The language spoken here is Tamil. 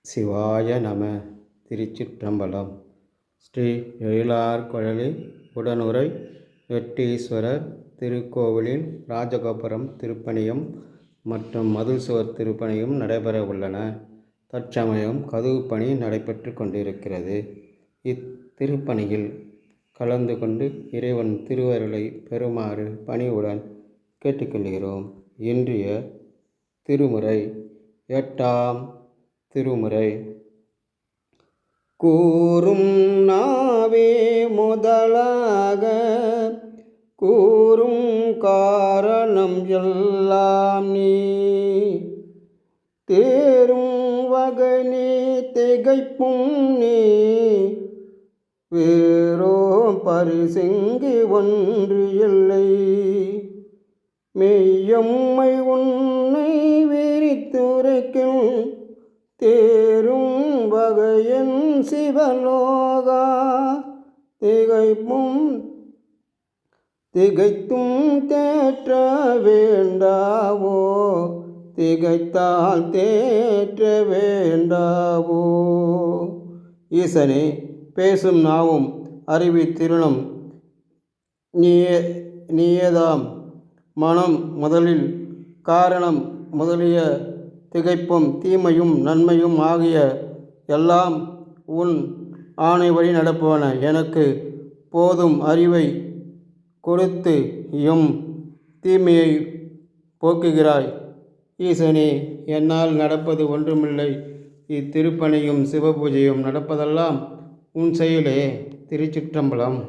சிவாய நம. திருச்சிற்றம்பலம். ஸ்ரீ எழிலார்குழலி உடனுறை வெட்டீஸ்வரர் திருக்கோவிலின் ராஜகோபுரம் திருப்பணியும் மற்றும் மதில் சுவர் திருப்பணியும் நடைபெற உள்ளன. தற்சமயம் கதவு பணி நடைபெற்று கொண்டிருக்கிறது. இத்திருப்பணியில் கலந்து கொண்டு இறைவன் திருவருளை பெறுமாறு பணிவுடன் கேட்டுக்கொள்கிறோம். இன்றைய திருமுறை 8ஆம் திருமுறை. கூறும் நாவே முதலாக கூறும் காரணம் எல்லாம் நீ தேரும் வகனே திகைப்பும் நீ வேறோ பரிசெங்கு ஒன்று இல்லை மெய்யம்மை உன்னை விரித்துரைக்கும் தேரும் வகையன் சிவலோகா திகைத்தும் தேற்ற வேண்டாவோ திகைத்தால் தேற்ற வேண்டாவோ. ஈசனே, பேசும் நாவும் அறிவி திருணம் நீயேதாம் மனம் முதலில் காரணம் முதலிய திகைப்பும் தீமையும் நன்மையும் ஆகிய எல்லாம் உன் ஆணை வழி நடப்பவன. எனக்கு போதும் அறிவை கொடுத்து எம் தீமையை போக்குகிறாய். ஈசனே, என்னால் நடப்பது ஒன்றுமில்லை. இத்திருப்பணியும் சிவபூஜையும் நடப்பதெல்லாம் உன் செயலே. திருச்சிற்றம்பலம்.